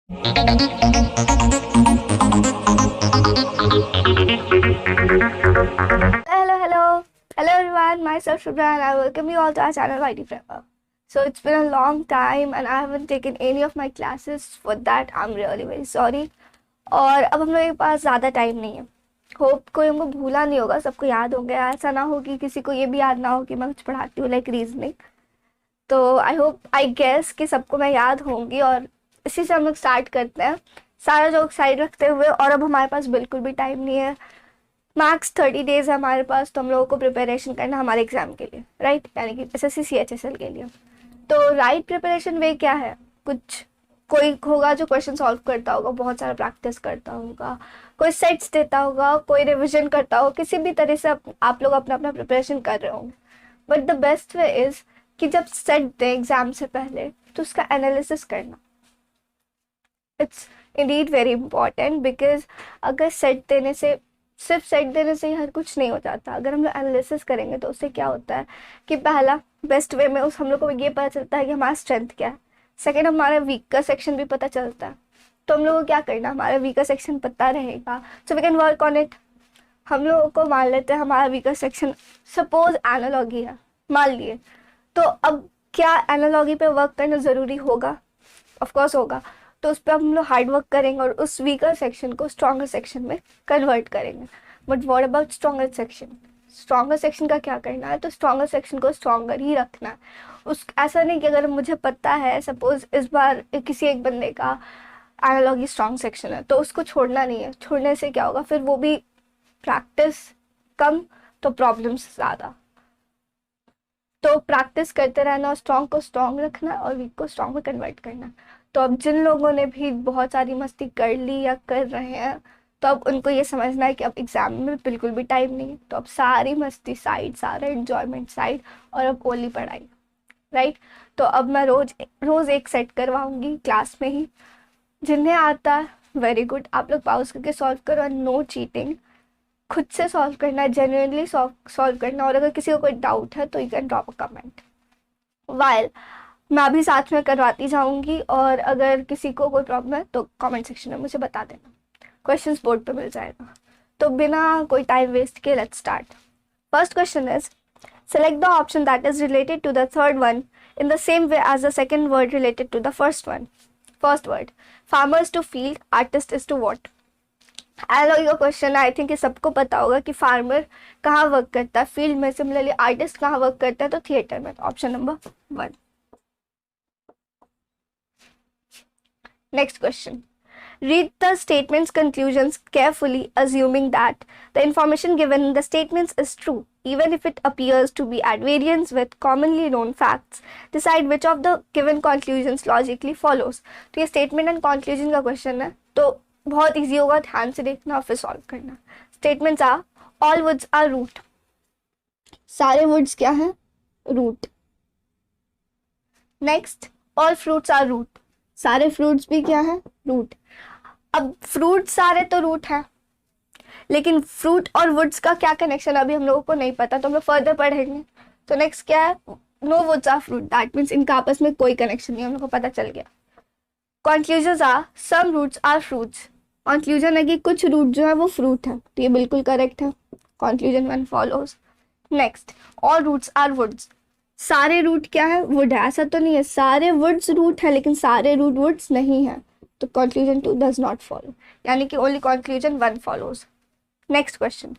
Hello everyone, myself Shubhra and I welcome you all to our channel YT Prepper. So it's been a long time and I haven't taken any of my classes. For that I'm really very sorry. और अब हम लोगों के पास ज़्यादा time नहीं है. Hope कोई हमको भूला नहीं होगा, सबको याद होंगे. ऐसा ना हो कि किसी को ये भी याद ना हो कि मैं कुछ पढ़ाती हूँ लाइक रीजनिंग. तो आई गेस कि सबको मैं याद होंगी और इसी से हम लोग स्टार्ट करते हैं सारा जोक साइड रखते हुए. और अब हमारे पास बिल्कुल भी टाइम नहीं है. मैक्स 30 डेज है हमारे पास, तो हम लोगों को प्रिपरेशन करना है हमारे एग्जाम के लिए, राइट, यानी कि SSC CHSL के लिए. तो राइट प्रिपरेशन वे क्या है? कुछ कोई होगा जो क्वेश्चन सॉल्व करता होगा, बहुत सारा प्रैक्टिस करता होगा, कोई सेट्स देता होगा, कोई रिविजन करता होगा, किसी भी तरह से आप लोग अपना अपना प्रिपरेशन कर रहे होंगे. But the best way is कि जब सेट दें एग्जाम से पहले तो उसका एनालिसिस करना. It's Indeed very important because अगर सिर्फ सेट देने से ही हर कुछ नहीं हो जाता. अगर हम लोग एनालिसिस करेंगे तो उससे क्या होता है कि पहला बेस्ट वे में हम लोग को ये पता चलता है कि हमारा स्ट्रेंथ क्या है. सेकेंड, हमारा वीकर सेक्शन भी पता चलता है. तो हम लोग को क्या करना, हमारा वीकर सेक्शन पता रहेगा so we can work on it. हम लोगों को मान लेते हैं हमारा वीकर सेक्शन सपोज एनालॉजी है, मान लिए. तो अब क्या एनालॉजी पे वर्क करना ज़रूरी होगा? ऑफकोर्स होगा. तो उस पर हम लोग हार्ड वर्क करेंगे और उस वीकर सेक्शन को स्ट्रॉन्गर सेक्शन में कन्वर्ट करेंगे. But what about stronger section? Stronger section का क्या करना है? तो स्ट्रॉन्गर सेक्शन को स्ट्रॉन्गर ही रखना है. ऐसा नहीं कि अगर मुझे पता है सपोज इस बार किसी एक बंदे का एनालॉजी स्ट्रॉन्ग सेक्शन है तो उसको छोड़ना नहीं है. छोड़ने से क्या होगा, फिर वो भी प्रैक्टिस कम तो प्रॉब्लम्स ज़्यादा. तो प्रैक्टिस करते रहना और स्ट्रॉन्ग को स्ट्रॉन्ग रखना और वीक को स्ट्रॉन्ग में कन्वर्ट करना. तो अब जिन लोगों ने भी बहुत सारी मस्ती कर ली या कर रहे हैं तो अब उनको ये समझना है कि अब एग्जाम में बिल्कुल भी टाइम नहीं है. तो अब सारी मस्ती साइड, सारा एंजॉयमेंट साइड और अब ओनली पढ़ाई, राइट. तो अब मैं रोज़ एक सेट करवाऊंगी क्लास में ही. जिन्हें आता है वेरी गुड, आप लोग पाउज करके सॉल्व करो. और नो चीटिंग, खुद से सॉल्व करना है, जेन्युइनली सॉल्व करना. और अगर किसी को कोई डाउट है तो you can drop a comment. While मैं भी साथ में करवाती जाऊंगी और अगर किसी को कोई प्रॉब्लम है तो कमेंट सेक्शन में मुझे बता देना. क्वेश्चंस बोर्ड पे मिल जाएगा. तो बिना कोई टाइम वेस्ट के let's start. First question is select the option that is related to the third one in the same way as the second word related to the first one. First word, farmers to field, artist is to what? Analogy का question है. I think ये सबको पता होगा कि farmer कहाँ work करता है, फील्ड में. सिमिलरली आर्टिस्ट कहाँ वर्क करता है, तो थिएटर में. Option number 1. Next question. Read the statement's conclusions carefully, assuming that the information given in the statements is true, even if it appears to be at variance with commonly known facts. Decide which of the given conclusions logically follows. तो ये statement and conclusion का question है, तो बहुत easy होगा, ध्यान से देखना और फिर solve करना. Statements are all woods are root. सारे woods क्या हैं? Root. Next, all fruits are root. सारे फ्रूट्स भी क्या है? रूट. अब फ्रूट सारे तो रूट हैं, लेकिन फ्रूट और वुड्स का क्या कनेक्शन अभी हम लोगों को नहीं पता, तो हम लोग फर्दर पढ़ेंगे. तो नेक्स्ट क्या है? No woods are fruit. That means इनका आपस में कोई कनेक्शन नहीं, हम लोग को पता चल गया. Conclusions are some roots are fruits. Conclusion है कि कुछ रूट जो है वो फ्रूट है, तो ये बिल्कुल करेक्ट है. Conclusion 1 follows. Next, all roots are woods. सारे रूट क्या है? वुड है. ऐसा तो नहीं है सारे वुड्स रूट है लेकिन सारे रूट वुड्स नहीं है, तो कंक्लूजन 2 डज नॉट फॉलो, यानी कि only conclusion 1 follows. Next question.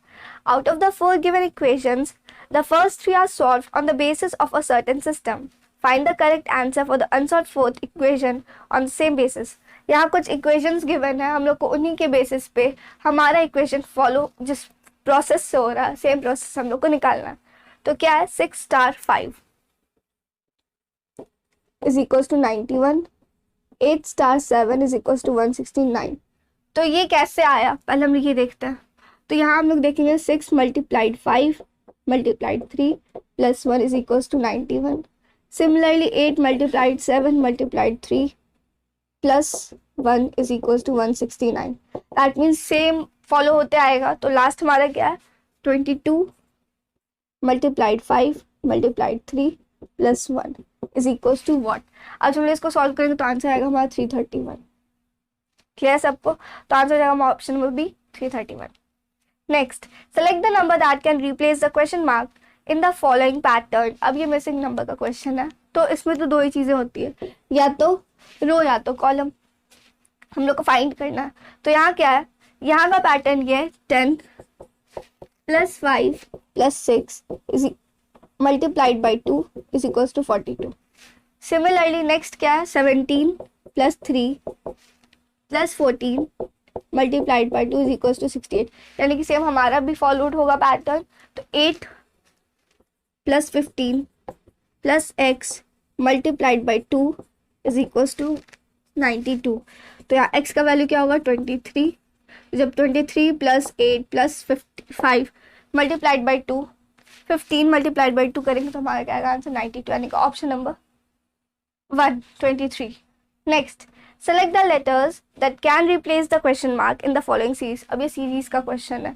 Out of the 4 given equations the first 3 are solved on the basis of a certain system. Find the correct answer for the unsolved fourth equation on the same basis. यहाँ कुछ equations given है, हम लोग को उन्हीं के basis पे हमारा इक्वेशन फॉलो जिस प्रोसेस से हो रहा है सेम प्रोसेस हम लोग को निकालना है. तो क्या है? 6 star 5 is equals to 91. 8 star 7 is equals to 169. तो ये कैसे आया, पहले हम ये देखते हैं. तो यहाँ हम लोग देखेंगे 6 multiplied 5 multiplied 3 plus 1 is equals to 91. Similarly 8 multiplied 7 multiplied 3 plus 1 is equals to 169. That means same follow होते आएगा. तो लास्ट हमारा क्या है? 22 multiplied 5 multiplied 3 plus 1 is equals to what? अब जब हम इसको सॉल्व करेंगे तो आंसर आएगा हमारा 331. क्लियर सबको? तो आंसर हो जाएगा option number B 331. Next, select the number that can replace the question mark in the following pattern. अब ये मिसिंग नंबर का क्वेश्चन है, तो इसमें तो दो ही चीजें होती है, या तो रो या तो कॉलम, हम लोग को फाइंड करना है. तो यहाँ क्या है, यहाँ का पैटर्न ये है 10 + 5 + 6 is multiplied by 2 is equals to 42. Similarly next क्या है, 17 + 3 + 14 multiplied by 2 is equals to 68. यानी कि सेम हमारा भी फॉलोड होगा पैटर्न. तो 8 + 15 + x multiplied by 2 is equals to 92. तो यहाँ x का वैल्यू क्या होगा, 23. जब 23 + 8 + 55 मल्टीप्लाइड बाई 2, 15 मल्टीप्लाइड बाई 2 करेंगे तो हमारा क्या आएगा आंसर 92, यानी कि option number 1 23. Next, select the letters that can replace the question mark in the following series. अब ये सीरीज का क्वेश्चन है,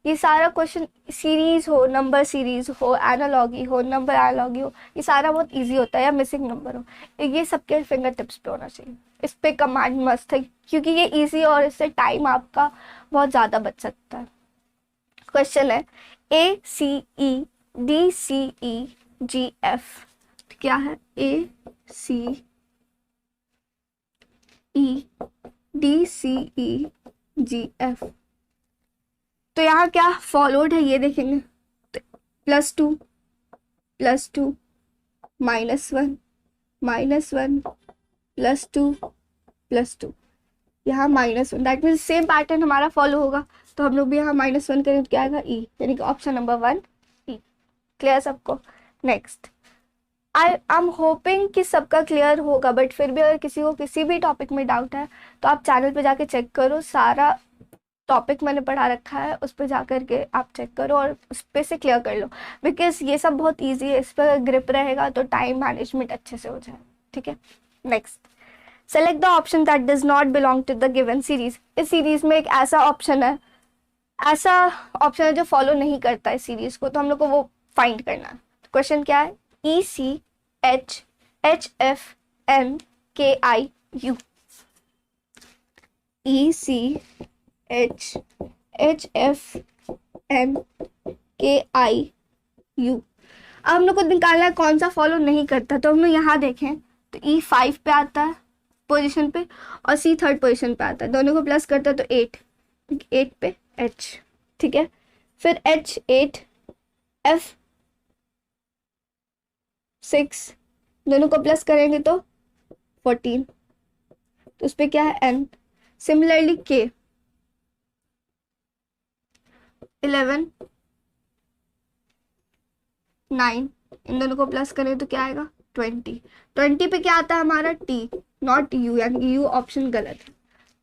ये सारा क्वेश्चन सीरीज हो, नंबर सीरीज हो, एनालॉगी हो, नंबर एनालॉगी हो, ये सारा बहुत इजी होता है, या मिसिंग नंबर हो, ये सबके फिंगर टिप्स पे होना चाहिए. इस पे कमांड मस्त है क्योंकि ये इजी और इससे टाइम आपका बहुत ज़्यादा बच सकता है. क्वेश्चन है ACEDCEGF. क्या है ACEDCEGF? तो यहाँ क्या फॉलोड है ये देखेंगे, +2 +2 -1 -1 +2 +2, यहाँ -1, दैट मीन्स सेम पैटर्न हमारा फॉलो होगा. तो हम लोग भी यहाँ -1 करें तो क्या आएगा E, यानी कि ऑप्शन नंबर 1 E. क्लियर सबको? नेक्स्ट, आई एम होपिंग कि सबका क्लियर होगा, बट फिर भी अगर किसी को किसी भी टॉपिक में डाउट है तो आप चैनल पे जाके चेक करो, सारा टॉपिक मैंने पढ़ा रखा है, उस पर जा कर के आप चेक करो और उस पर से क्लियर कर लो, बिकॉज ये सब बहुत ईजी है, इस पर ग्रिप रहेगा तो टाइम मैनेजमेंट अच्छे से हो जाए. ठीक है. Next, select the option that does not belong to the given series. इस सीरीज में एक ऐसा ऑप्शन है जो फॉलो नहीं करता है सीरीज को, तो हम लोग को वो फाइंड करना है. क्वेश्चन क्या है, ECHHFNKIU. ECHHFNKIU. अब हम लोग को निकालना है कौन सा फॉलो नहीं करता. तो हम लोग यहाँ देखें तो E 5 पे आता है पोजीशन पे और C 3rd पोजीशन पे आता है, दोनों को प्लस करता है तो 8 पे H. ठीक है. फिर H 8 F 6, दोनों को प्लस करेंगे तो 14, तो उस पर क्या है N. सिमिलरली K 11 9, इन दोनों को प्लस करें तो क्या आएगा 20. 20 पे क्या आता है हमारा T, नॉट U, यानी कि U ऑप्शन गलत है.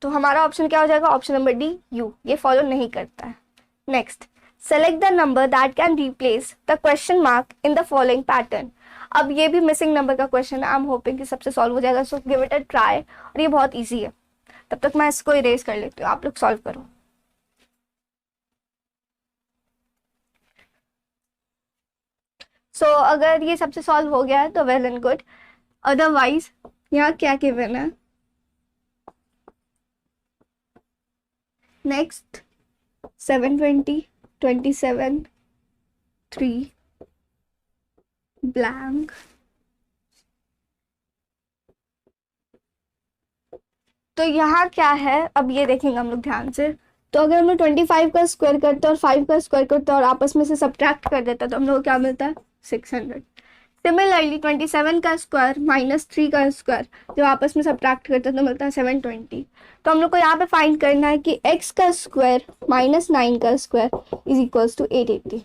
तो हमारा ऑप्शन क्या हो जाएगा, ऑप्शन नंबर D U, ये फॉलो नहीं करता है. Next, select the number that can replace the question mark in the following pattern. अब ये भी मिसिंग नंबर का क्वेश्चन है, आई एम होपिंग कि सबसे सॉल्व हो जाएगा, so give it a try. और ये बहुत ईजी है, तब तक मैं इसको इरेज कर लेती हूँ, आप लोग सॉल्व करो. सो अगर ये सबसे सॉल्व हो गया है तो वेल एंड गुड, अदरवाइज यहाँ क्या गिवन है. Next 720 27 3 blank. तो यहाँ क्या है, अब ये देखेंगे हम लोग ध्यान से. तो अगर हम लोग 25 का स्क्वायर करते और 5 का स्क्वायर करते और आपस में से सब्ट्रैक्ट कर देता तो हम लोग को क्या मिलता है 600. सिमिलरली 27 का स्क्वायर -3 का स्क्वायर जब आपस में सब्ट्रैक्ट करते तो मिलता है 720. तो हम लोग को यहाँ पे फाइंड करना है कि x का स्क्वायर -9 का square is equals to 880.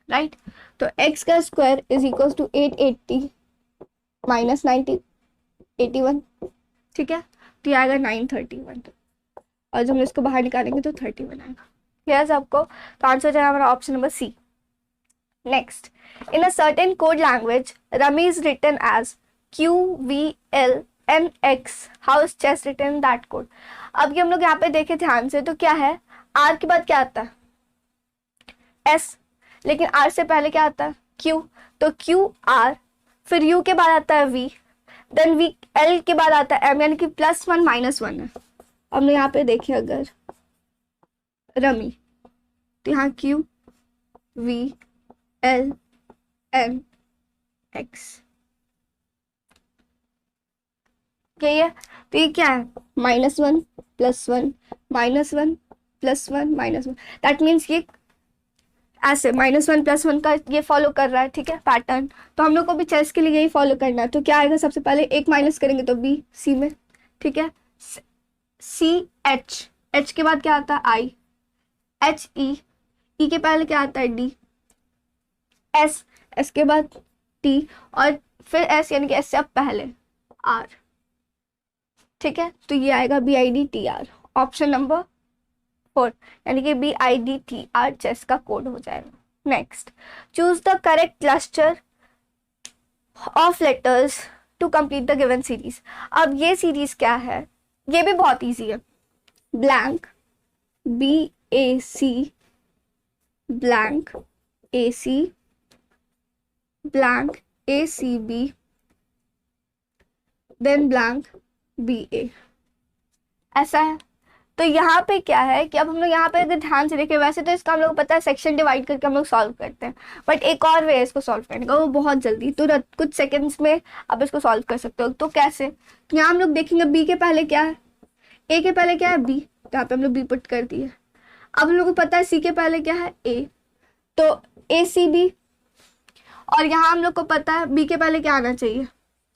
Right. तो x का स्क्वायर इज इक्वल्स टू 880 -90 81. ठीक है. तो ये आएगा 931 और जब हम इसको बाहर निकालेंगे तो 31 आएगा. क्लियर सबको? तो आंसर जाएगा हमारा option number C. Next, in a certain code language rummy is written as QVLNX. How is chess written that code. अब ये हम लोग यहाँ पे देखें ध्यान से तो क्या है, R के बाद क्या आता है S, लेकिन R से पहले क्या आता है Q. तो QR, फिर U के बाद आता है V, देन V L के बाद आता है M, यानी कि +1 -1 है. हमने यहाँ पे देखे अगर रमी, तो यहाँ Q V L N X, यही है। तो ये क्या है, -1 +1 -1 +1 -1, दैट मीन्स ये ऐसे -1 +1 का ये फॉलो कर रहा है, ठीक है पैटर्न। तो हम लोग को भी चेस के लिए यही फॉलो करना है। तो क्या आएगा, सबसे पहले एक माइनस करेंगे तो B C में, ठीक है, C H, H के बाद क्या आता है I, H E, E के पहले क्या आता है D, S, S के बाद T, और फिर S यानी कि S से अब पहले R, ठीक है। तो ये आएगा BIDTR, ऑप्शन नंबर 4, यानी कि BIDTR चेस का कोड हो जाएगा। Next, choose the correct cluster of letters to complete the given series. अब ये सीरीज क्या है, ये भी बहुत इजी है। Blank BAC, blank AC, blank ACB, then blank BA, ऐसा है। तो यहाँ पे क्या है कि अब हम लोग यहाँ पे अगर ध्यान से देखें, वैसे तो इसका हम लोग को पता है सेक्शन डिवाइड करके हम लोग सॉल्व करते हैं, बट एक और वे है इसको सॉल्व करने का, वो बहुत जल्दी, तुरंत कुछ सेकंड्स में आप इसको सॉल्व कर सकते हो। तो कैसे, तो यहाँ हम लोग देखेंगे B के पहले क्या है, A के पहले क्या है B, तो यहाँ पे हम लोग B पुट कर दिए। अब हम लोग को पता है C के पहले क्या है A, तो ACB, और यहाँ हम लोग को पता है B के पहले क्या आना चाहिए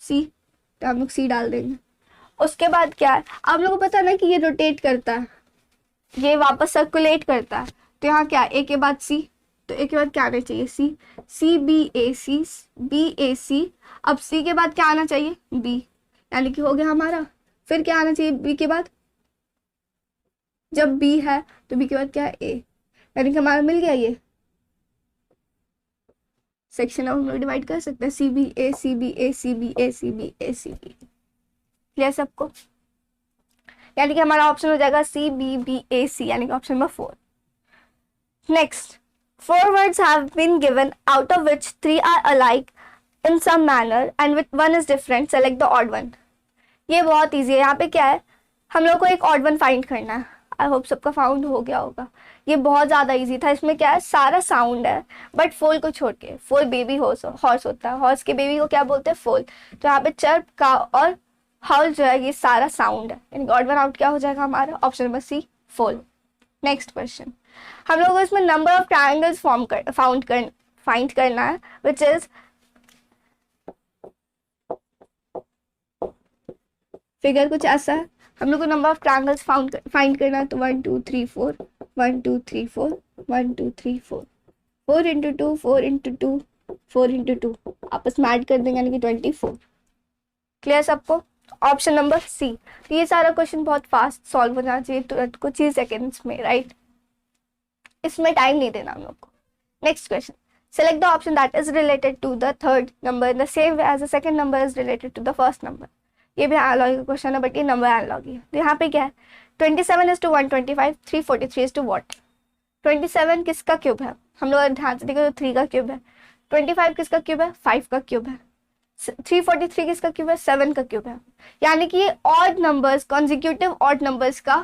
C, तो हम लोग C डाल देंगे। उसके बाद क्या है, आप लोगों को पता है ना कि ये रोटेट करता है, ये वापस सर्कुलेट करता है। तो यहाँ क्या, A के बाद C, तो A के बाद क्या आना चाहिए C, CBAC, BAC, अब C के बाद क्या आना चाहिए B, यानी कि हो गया हमारा। फिर क्या आना चाहिए B के बाद, जब B है तो B के बाद क्या है A, यानी कि हमारा मिल गया ये सेक्शन। अब हम लोग डिवाइड कर सकते हैं CBA CBA CBA CBA CBA, clear सबको, यानी कि हमारा ऑप्शन हो जाएगा CBBAC, यानी कि option number 4। Next, 4 words have been given out of which 3 are alike in some manner and with 1 is different, select the odd one। ये बहुत इजी है। यहाँ पे क्या है, हम लोग को एक ऑड वन फाइंड करना है। आई होप सबका फाउंड हो गया होगा। ये बहुत ज़्यादा इजी था। इसमें क्या है, सारा साउंड है बट फोल को छोड़ के। फोल बेबी हॉर्स होता है, हॉर्स के बेबी को क्या बोलते हैं, फोल। तो यहाँ पे चर्प का और हाउल जो है ये सारा साउंड है, यानी ऑड वन आउट क्या हो जाएगा हमारा, ऑप्शन नंबर C, फोल। नेक्स्ट क्वेश्चन, हम लोग को इसमें नंबर ऑफ ट्रायंगल्स फाइंड करना है, विच इज फिगर कुछ ऐसा है। हम लोग को नंबर ऑफ ट्रायंगल्स फाइंड करना है, तो 1 2 3 4 1 2 3 4 1 2 3 4 4 इंटू 2 4 इंटू 2 4 इंटू 2 आपस में ऐड कर देंगे, यानी कि 24। क्लियर सबको, ऑप्शन नंबर C। तो ये सारा क्वेश्चन बहुत फास्ट सॉल्व होना चाहिए, तुरंत कुछ ही सेकेंड्स में, राइट। इसमें टाइम नहीं देना हम लोग को। Next question, select the option that is related to the third number in the same way as the second number is related to the first number। ये भी एनालॉजी का क्वेश्चन है, बट ये नंबर एनालॉजी है। तो यहाँ पे क्या है, 27 is to 125, 343 is to what। 27 किसका क्यूब है, हम लोग ध्यान से देखो तो 3 का क्यूब है। 25 किसका क्यूब है, 5 का क्यूब है। 343 किसका क्यूब है, 7 का क्यूब है। यानी कि ये odd numbers, consecutive odd numbers का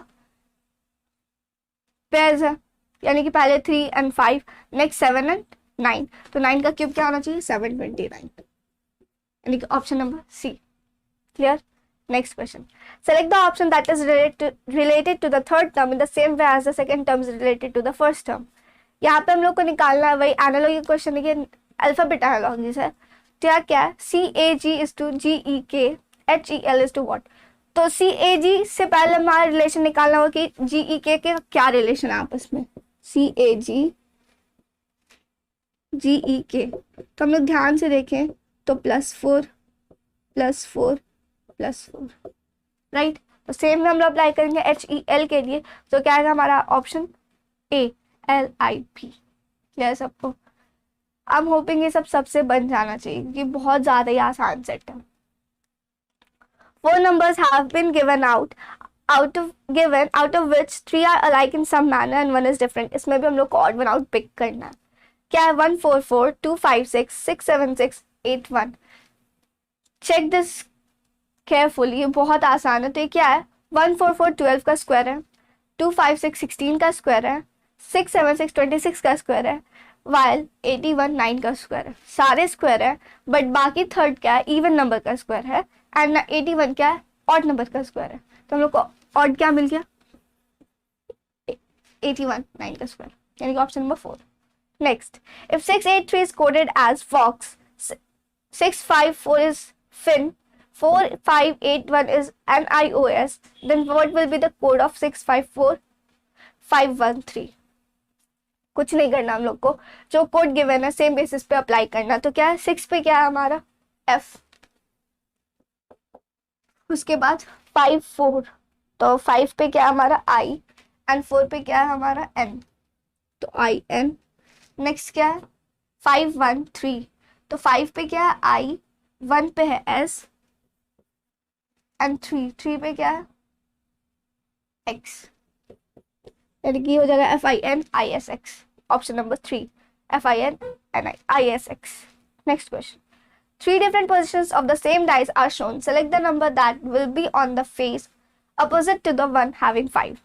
पेयर्स है, यानी कि पहले 3 and 5, नेक्स्ट 7 and 9। तो 9 का क्यूब क्या होना चाहिए, 729, यानी कि option number C। Clear. Next question, select the option that is related to the third term in the same way as the second term is related to the first term। यहाँ पे हम लोग को निकालना है वही एनालॉजी क्वेश्चन, लेकिन alphabet analogy है। तो क्या है, CAG is to GEK, HEL is to what। तो CAG से पहले हमारा रिलेशन निकालना होगा कि GEK के क्या रिलेशन है आपस में, CAG GEK। तो हम लोग ध्यान से देखें तो +4 +4 +4, राइट। तो सेम में हम लोग अप्लाई करेंगे HEL के लिए, तो क्या आएगा हमारा ऑप्शन A, LIP। क्लियर सबको। आई एम होपिंग ये सब सबसे बन जाना चाहिए, क्योंकि बहुत ज़्यादा ही आसान सेट है। 4 numbers have been given out of which 3 are alike in some manner and 1 is different। इसमें भी हम लोग को ऑड वन आउट पिक करना है। क्या है, 1 4 4 2 5 6 6 7 6 8 1। चेक दिस केयरफुली, ये बहुत आसान है। तो ये क्या है, 144 12 का स्क्वायर है, 256 16 का स्क्वायर है, 676 26 का स्क्वायर है, वाइल 81 9 का स्क्वायर है। सारे स्क्वायर है, बट बाकी थर्ड क्या है, इवन नंबर का स्क्वायर है, एंड 81 क्या है, ऑड नंबर का स्क्वायर है। तो हम लोग को ऑड क्या मिल गया, 81 9 का स्क्वायर, यानी कि option number 4। Next, if 683 is coded as Fox, 654 is Fin, 4581 is NIOS, then what will be the code of 654513? कुछ नहीं करना हम लोग को, जो कोड गिवन है सेम बेसिस पे अप्लाई करना। तो क्या है, 6 पे क्या है हमारा F, उसके बाद 5 4, तो 5 पे क्या है हमारा I, एंड 4 पे क्या है हमारा N, तो IN। नेक्स्ट क्या है 5 1 3, तो 5 पे क्या है I, 1 पे है S, एंड 3 पे क्या है X, यानी कि हो जाएगा FINISX, option number 3, FINISX। Next question, 3 different positions of the same dice are shown. Select the number that will be on the face opposite to the one having 5.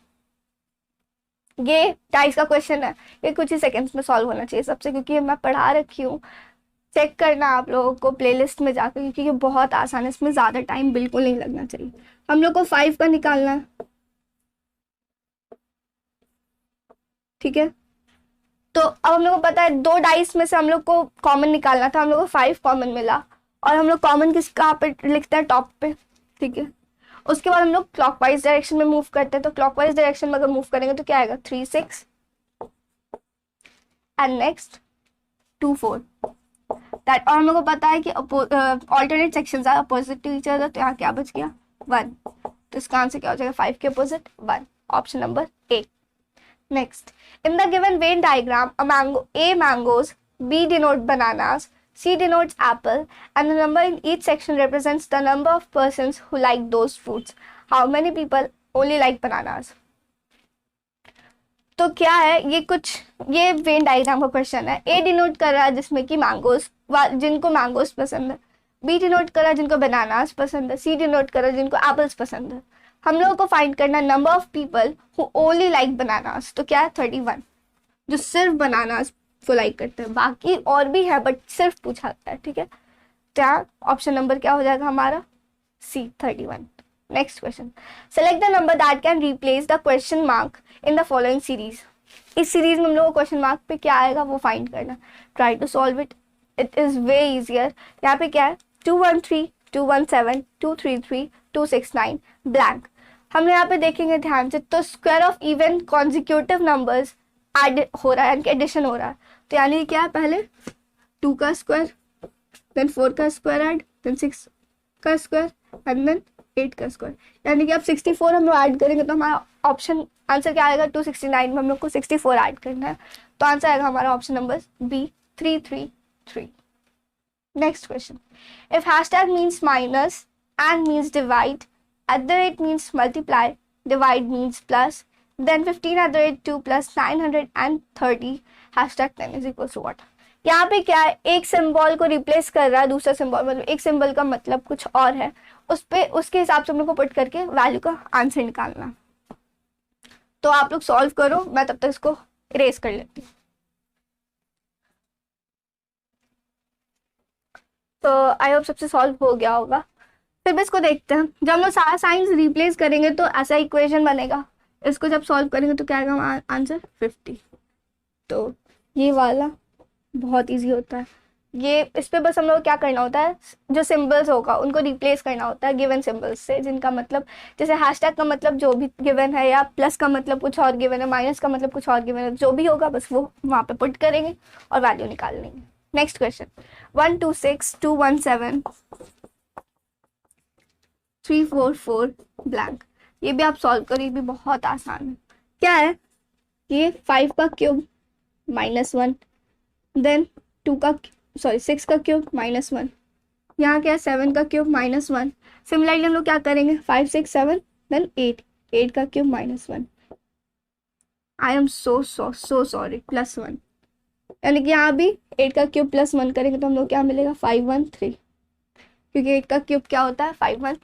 ये dice का question है, ये कुछ ही seconds में solve होना चाहिए सबसे, क्योंकि मैं पढ़ा रखी हूँ। चेक करना आप लोगों को प्लेलिस्ट में जाकर, क्योंकि ये बहुत आसान है, इसमें ज़्यादा टाइम बिल्कुल नहीं लगना चाहिए। हम लोग को 5 का निकालना है, ठीक है। तो अब हम लोग को पता है 2 डाइस में से हम लोग को कॉमन निकालना था, हम लोग को 5 कॉमन मिला, और हम लोग कॉमन किस कहाँ पे लिखते हैं, टॉप पे, ठीक है। उसके बाद हम लोग क्लॉकवाइज डायरेक्शन में मूव करते हैं, तो क्लॉकवाइज डायरेक्शन में अगर मूव करेंगे तो क्या आएगा 3 6, एंड नेक्स्ट 2 4 दैट। और हम लोग को पता है कि alternate sections are opposite to each other, तो यहाँ क्या बच गया 1, तो इसका आंसर क्या हो जाएगा 5 के opposite 1, option number A। Next, in the given Venn diagram, A mangoes, B denotes bananas, C denotes apple, and the number in each section represents the number of persons who like those fruits. How many people only like bananas? तो क्या है ये, कुछ ये Venn diagram का question है। ए denote कर रहा है जिसमें कि मैंगोस, जिनको मैंगोस पसंद है, बी डिनोट कर रहा है जिनको बनानास पसंद है, सी डिनोट कर रहा है जिनको एप्पल्स पसंद है। हम लोगों को फाइंड करना number of people who only like bananas, तो क्या है 31, जो सिर्फ बनानास को लाइक करते हैं, बाकी और भी है बट सिर्फ पूछा जाता है, ठीक है। तो ऑप्शन नंबर क्या हो जाएगा हमारा C 31। Next question, select the number that can replace the question mark in the following series. इस सीरीज में हम लोग को क्वेश्चन मार्क पे क्या आएगा वो फाइंड करना। Try to solve it, it is way easier. यहाँ पे क्या है 213 217 233 269 ब्लैंक। हम यहाँ पे देखेंगे ध्यान से, तो square of even consecutive numbers add हो रहा है, यानी कि एडिशन हो रहा है। तो यानी क्या है, पहले 2 का स्क्वायर, देन 4 का स्क्वायर ऐड, देन 6 का स्क्वायर, एंड देन 8 का स्क्वायर, यानी कि अब 64 हम लोग ऐड करेंगे तो हमारा ऑप्शन आंसर क्या आएगा 269 में हम लोग को 64 ऐड करना है, तो आंसर आएगा हमारा option number B 333। Next question, if hashtag means minus and means divide, @ means multiply, divide means plus, then 15 @ 2 plus 930 #10 is equals to what? यहाँ पे क्या है, एक सिंबल को रिप्लेस कर रहा है दूसरा सिंबल, मतलब एक सिंबल का मतलब कुछ और है, उस पे उसके हिसाब से हम लोग को पुट करके वैल्यू का आंसर निकालना। तो आप लोग सॉल्व करो, मैं तब तक इसको इरेज कर लेती हूँ। तो आई होप सबसे सॉल्व हो गया होगा। फिर भी इसको देखते हैं, जब हम लोग सारा साइंस रिप्लेस करेंगे तो ऐसा इक्वेशन बनेगा, इसको जब सॉल्व करेंगे तो क्या आएगा आंसर 50। तो ये वाला बहुत इजी होता है, ये इस पे बस हम लोग क्या करना होता है, जो सिंबल्स होगा उनको रिप्लेस करना होता है गिवन सिंबल्स से, जिनका मतलब जैसे हैशटैग का मतलब जो भी गिवन है, या प्लस का मतलब कुछ और गिवन है, माइनस का मतलब कुछ और गिवन है, जो भी होगा बस वो वहाँ पे पुट करेंगे और वैल्यू निकाल लेंगे। Next question, 126 217 344 blank. ये भी आप सॉल्व करो, ये भी बहुत आसान है। क्या है ये 5 का क्यूब -1, देन 6 का क्यूब -1, यहाँ क्या है 7 का क्यूब -1। सिमिलरली हम लोग क्या करेंगे 5 6 7 देन 8 का cube -1। I am so sorry +1, यानी कि यहाँ भी 8 का क्यूब +1 करेंगे तो हम लोग क्या मिलेगा 513, क्योंकि 8 का क्यूब क्या होता है 512।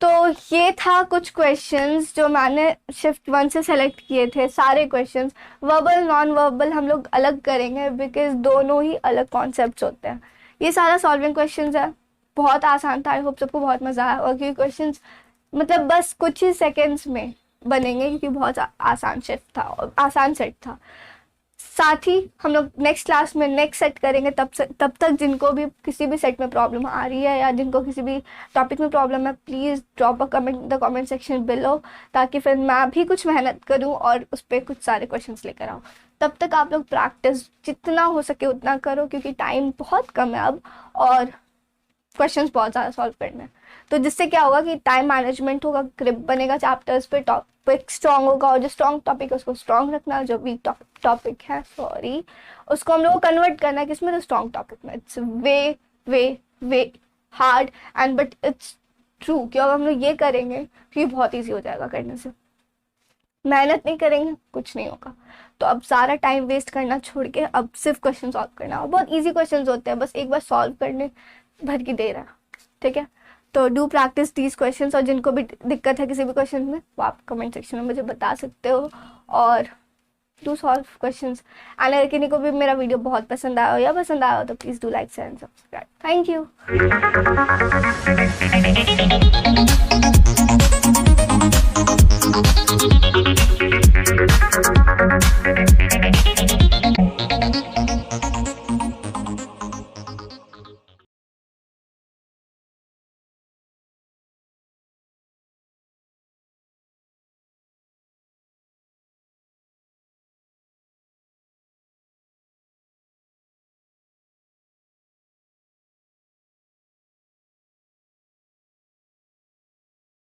तो ये था कुछ क्वेश्चंस जो मैंने शिफ्ट 1 से सेलेक्ट किए थे। सारे क्वेश्चंस वर्बल नॉन वर्बल हम लोग अलग करेंगे बिकॉज दोनों ही अलग कॉन्सेप्ट्स होते हैं। ये सारा सॉल्विंग क्वेश्चंस है, बहुत आसान था। आई होप सबको बहुत मज़ा आया और क्योंकि क्वेश्चंस मतलब बस कुछ ही सेकेंड्स में बनेंगे क्योंकि बहुत आसान शिफ्ट था और आसान सेट था। साथ ही हम लोग नेक्स्ट क्लास में नेक्स्ट सेट करेंगे। तब तक जिनको भी किसी भी सेट में प्रॉब्लम आ रही है या जिनको किसी भी टॉपिक में प्रॉब्लम है, please drop a comment in the comment section below, ताकि फिर मैं भी कुछ मेहनत करूं और उस पर कुछ सारे क्वेश्चंस लेकर आऊँ। तब तक आप लोग प्रैक्टिस जितना हो सके उतना करो क्योंकि टाइम बहुत कम है अब और क्वेश्चंस बहुत ज़्यादा सॉल्व करने हैं। तो जिससे क्या होगा कि टाइम मैनेजमेंट होगा, ग्रिप बनेगा चैप्टर्स पे, टॉपिक स्ट्रॉन्ग होगा और जो स्ट्रॉन्ग टॉपिक है उसको स्ट्रॉन्ग रखना, जो वीक टॉपिक है उसको हम लोग को कन्वर्ट करना है किसमें, तो स्ट्रॉन्ग टॉपिक में। It's way way way hard and but it's true कि अब हम लोग ये करेंगे तो ये बहुत ईजी हो जाएगा करने से। मेहनत नहीं करेंगे कुछ नहीं होगा। तो अब सारा टाइम वेस्ट करना छोड़ के अब सिर्फ क्वेश्चन सॉल्व करना, और बहुत इजी क्वेश्चंस होते हैं, बस एक बार सॉल्व करने भर की देर है। ठीक है, तो डू प्रैक्टिस दीज क्वेश्चंस और जिनको भी दिक्कत है किसी भी क्वेश्चन में वो आप कमेंट सेक्शन में मुझे बता सकते हो और डू सॉल्व क्वेश्चंस। एंड अगर किसी को भी मेरा वीडियो बहुत पसंद आया हो या पसंद आया हो तो please do like share and subscribe. Thank you.